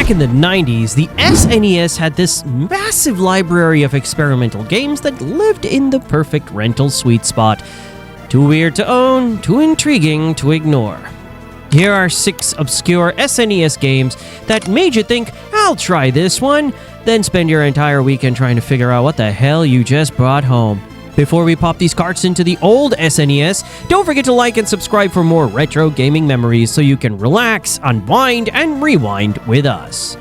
Back in the 90s, the SNES had this massive library of experimental games that lived in the perfect rental sweet spot. Too weird to own, too intriguing to ignore. Here are 6 obscure SNES games that made you think, I'll try this one, then spend your entire weekend trying to figure out what the hell you just brought home. Before we pop these carts into the old SNES, don't forget to like and subscribe for more retro gaming memories so you can relax, unwind, and rewind with us.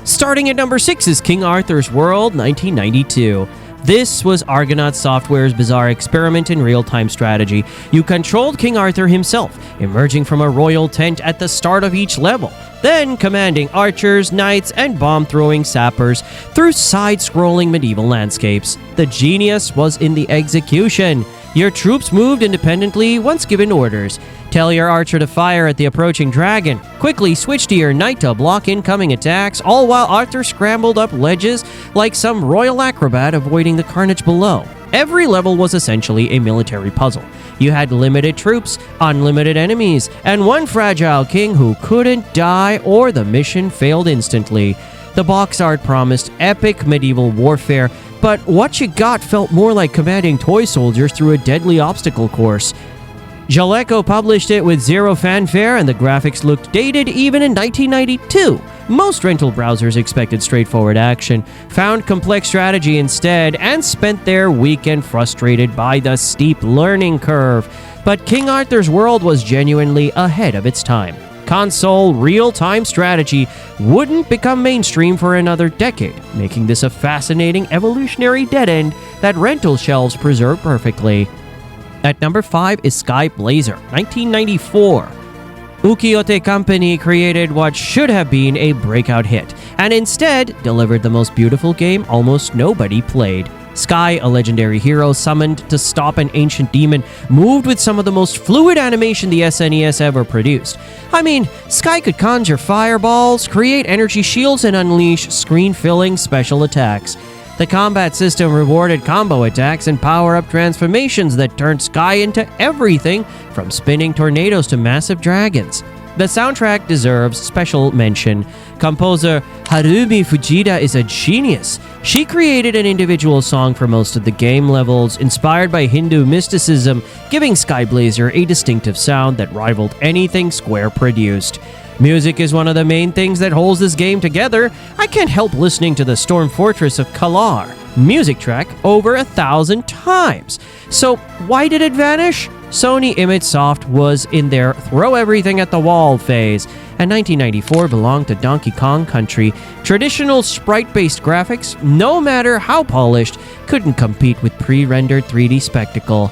Starting at number 6 is King Arthur's World 1992. This was Argonaut Software's bizarre experiment in real-time strategy. You controlled King Arthur himself, emerging from a royal tent at the start of each level, then commanding archers, knights, and bomb-throwing sappers through side-scrolling medieval landscapes. The genius was in the execution. Your troops moved independently once given orders. Tell your archer to fire at the approaching dragon. Quickly switch to your knight to block incoming attacks, all while Arthur scrambled up ledges like some royal acrobat avoiding the carnage below. Every level was essentially a military puzzle. You had limited troops, unlimited enemies, and one fragile king who couldn't die or the mission failed instantly. The box art promised epic medieval warfare, but what you got felt more like commanding toy soldiers through a deadly obstacle course. Jaleco published it with zero fanfare, and the graphics looked dated even in 1992. Most rental browsers expected straightforward action, found complex strategy instead, and spent their weekend frustrated by the steep learning curve. But King Arthur's World was genuinely ahead of its time. Console real-time strategy wouldn't become mainstream for another decade, making this a fascinating evolutionary dead end that rental shelves preserve perfectly. At number 5 is Skyblazer, 1994. Ukiyo-e Company created what should have been a breakout hit, and instead delivered the most beautiful game almost nobody played. Sky, a legendary hero summoned to stop an ancient demon, moved with some of the most fluid animation the SNES ever produced. I mean, Sky could conjure fireballs, create energy shields, and unleash screen-filling special attacks. The combat system rewarded combo attacks and power-up transformations that turned Sky into everything from spinning tornadoes to massive dragons. The soundtrack deserves special mention. Composer Harumi Fujita is a genius. She created an individual song for most of the game levels, inspired by Hindu mysticism, giving Skyblazer a distinctive sound that rivaled anything Square produced. Music is one of the main things that holds this game together. I can't help listening to the Storm Fortress of Kalar music track over 1,000 times. So why did it vanish? Sony ImageSoft was in their throw everything at the wall phase, and 1994 belonged to Donkey Kong Country. Traditional sprite-based graphics, no matter how polished, couldn't compete with pre-rendered 3D spectacle.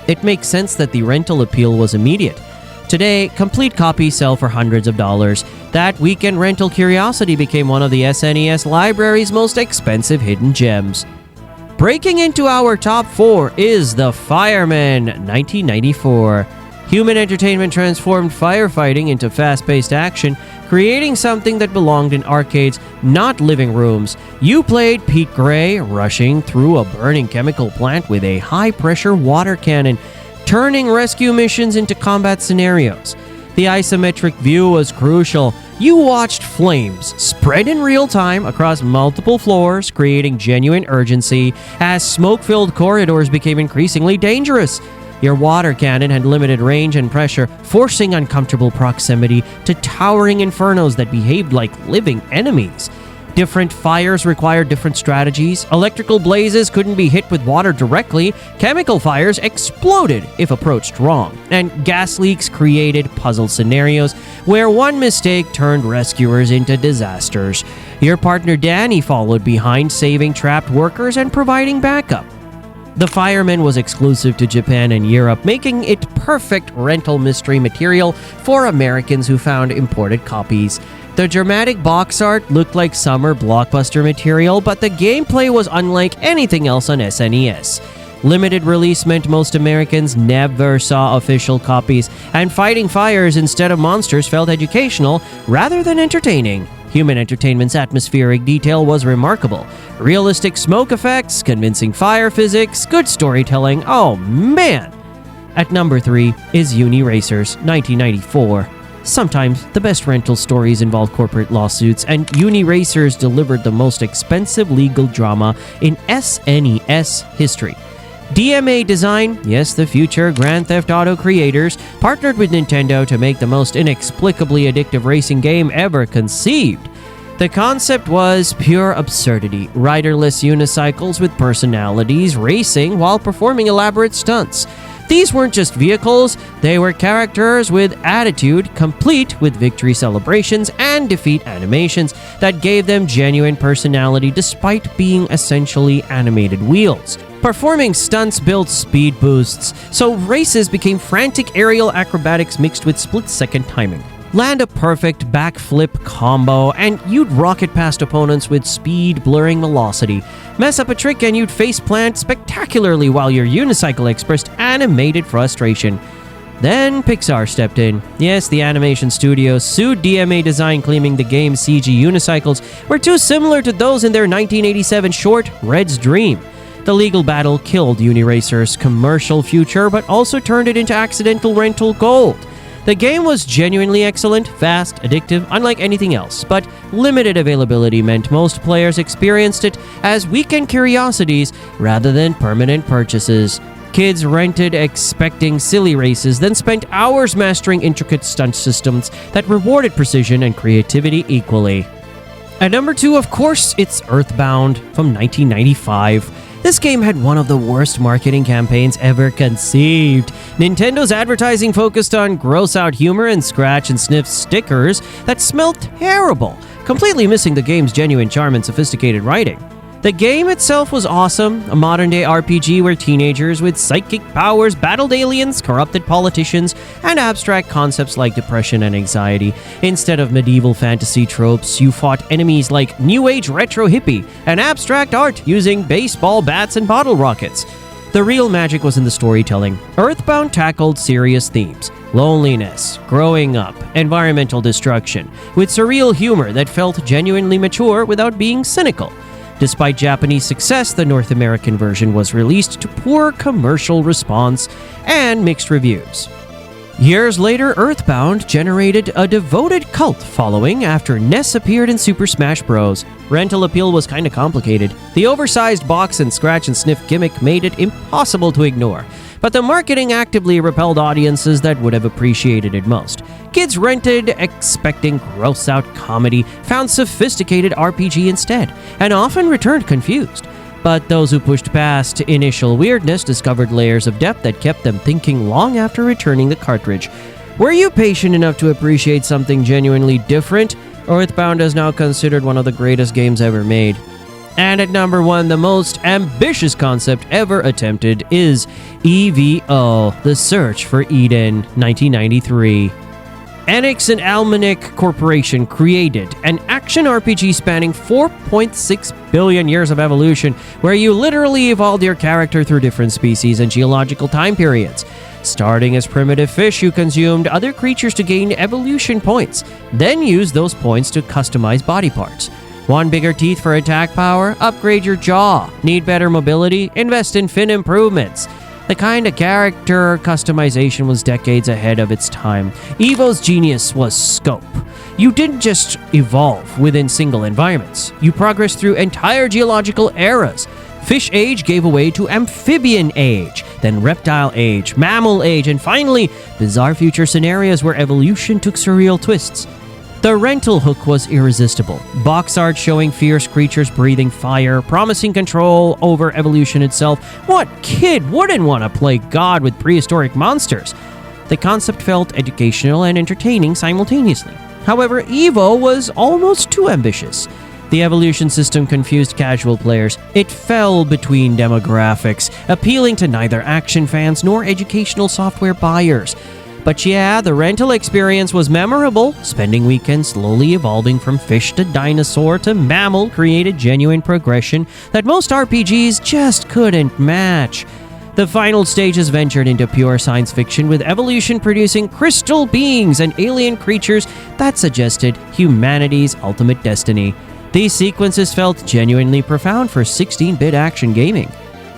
It makes sense that the rental appeal was immediate. Today, complete copies sell for hundreds of dollars. That weekend rental curiosity became one of the SNES library's most expensive hidden gems. Breaking into our top 4 is the Firemen, 1994. Human entertainment transformed firefighting into fast-paced action, creating something that belonged in arcades, not living rooms. You played Pete Gray rushing through a burning chemical plant with a high-pressure water cannon, turning rescue missions into combat scenarios. The isometric view was crucial. You watched flames spread in real time across multiple floors, creating genuine urgency as smoke-filled corridors became increasingly dangerous. Your water cannon had limited range and pressure, forcing uncomfortable proximity to towering infernos that behaved like living enemies. Different fires required different strategies. Electrical blazes couldn't be hit with water directly. Chemical fires exploded if approached wrong. And gas leaks created puzzle scenarios where one mistake turned rescuers into disasters. Your partner Danny followed behind, saving trapped workers and providing backup. The Firemen was exclusive to Japan and Europe, making it perfect rental mystery material for Americans who found imported copies. The dramatic box art looked like summer blockbuster material, but the gameplay was unlike anything else on SNES. Limited release meant most Americans never saw official copies, and fighting fires instead of monsters felt educational rather than entertaining. Human Entertainment's atmospheric detail was remarkable. Realistic smoke effects, convincing fire physics, good storytelling, oh man! At number 3 is Uniracers, 1994. Sometimes the best rental stories involve corporate lawsuits, and Uniracers delivered the most expensive legal drama in SNES history. DMA Design, yes, the future Grand Theft Auto creators, partnered with Nintendo to make the most inexplicably addictive racing game ever conceived. The concept was pure absurdity: riderless unicycles with personalities racing while performing elaborate stunts. These weren't just vehicles, they were characters with attitude, complete with victory celebrations and defeat animations that gave them genuine personality despite being essentially animated wheels. Performing stunts built speed boosts, so races became frantic aerial acrobatics mixed with split-second timing. Land a perfect backflip combo, and you'd rocket past opponents with speed blurring velocity. Mess up a trick and you'd faceplant spectacularly while your unicycle expressed animated frustration. Then Pixar stepped in. Yes, the animation studio sued DMA Design, claiming the game's CG unicycles were too similar to those in their 1987 short, Red's Dream. The legal battle killed Uniracers' commercial future, but also turned it into accidental rental gold. The game was genuinely excellent, fast, addictive, unlike anything else, but limited availability meant most players experienced it as weekend curiosities rather than permanent purchases. Kids rented expecting silly races, then spent hours mastering intricate stunt systems that rewarded precision and creativity equally. At number 2, of course, it's Earthbound from 1995. This game had one of the worst marketing campaigns ever conceived. Nintendo's advertising focused on gross-out humor and scratch-and-sniff stickers that smelled terrible, completely missing the game's genuine charm and sophisticated writing. The game itself was awesome, a modern-day RPG where teenagers with psychic powers battled aliens, corrupted politicians, and abstract concepts like depression and anxiety. Instead of medieval fantasy tropes, you fought enemies like New Age retro hippie and abstract art using baseball bats and bottle rockets. The real magic was in the storytelling. Earthbound tackled serious themes: loneliness, growing up, environmental destruction, with surreal humor that felt genuinely mature without being cynical. Despite Japanese success, the North American version was released to poor commercial response and mixed reviews. Years later, Earthbound generated a devoted cult following after Ness appeared in Super Smash Bros. Rental appeal was kinda complicated. The oversized box and scratch-and-sniff gimmick made it impossible to ignore, but the marketing actively repelled audiences that would have appreciated it most. Kids rented expecting gross-out comedy, found sophisticated RPG instead, and often returned confused. But those who pushed past initial weirdness discovered layers of depth that kept them thinking long after returning the cartridge. Were you patient enough to appreciate something genuinely different? Earthbound is now considered one of the greatest games ever made. And at number 1, the most ambitious concept ever attempted is E.V.O, The Search for Eden, 1993. Enix and Almanac Corporation created an action RPG spanning 4.6 billion years of evolution, where you literally evolved your character through different species and geological time periods. Starting as primitive fish, you consumed other creatures to gain evolution points, then used those points to customize body parts. Want bigger teeth for attack power? Upgrade your jaw. Need better mobility? Invest in fin improvements. The kind of character customization was decades ahead of its time. E.V.O's genius was scope. You didn't just evolve within single environments. You progressed through entire geological eras. Fish Age gave way to Amphibian Age, then Reptile Age, Mammal Age, and finally, bizarre future scenarios where evolution took surreal twists. The rental hook was irresistible. Box art showing fierce creatures breathing fire, promising control over evolution itself. What kid wouldn't want to play God with prehistoric monsters? The concept felt educational and entertaining simultaneously. However, E.V.O was almost too ambitious. The evolution system confused casual players. It fell between demographics, appealing to neither action fans nor educational software buyers. But yeah, the rental experience was memorable. Spending weekends slowly evolving from fish to dinosaur to mammal created genuine progression that most RPGs just couldn't match. The final stages ventured into pure science fiction, with evolution producing crystal beings and alien creatures that suggested humanity's ultimate destiny. These sequences felt genuinely profound for 16-bit action gaming.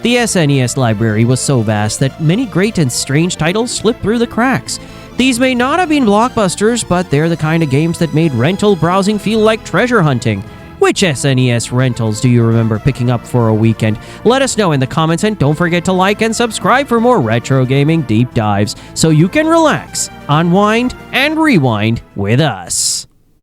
The SNES library was so vast that many great and strange titles slipped through the cracks. These may not have been blockbusters, but they're the kind of games that made rental browsing feel like treasure hunting. Which SNES rentals do you remember picking up for a weekend? Let us know in the comments, and don't forget to like and subscribe for more retro gaming deep dives so you can relax, unwind, and rewind with us.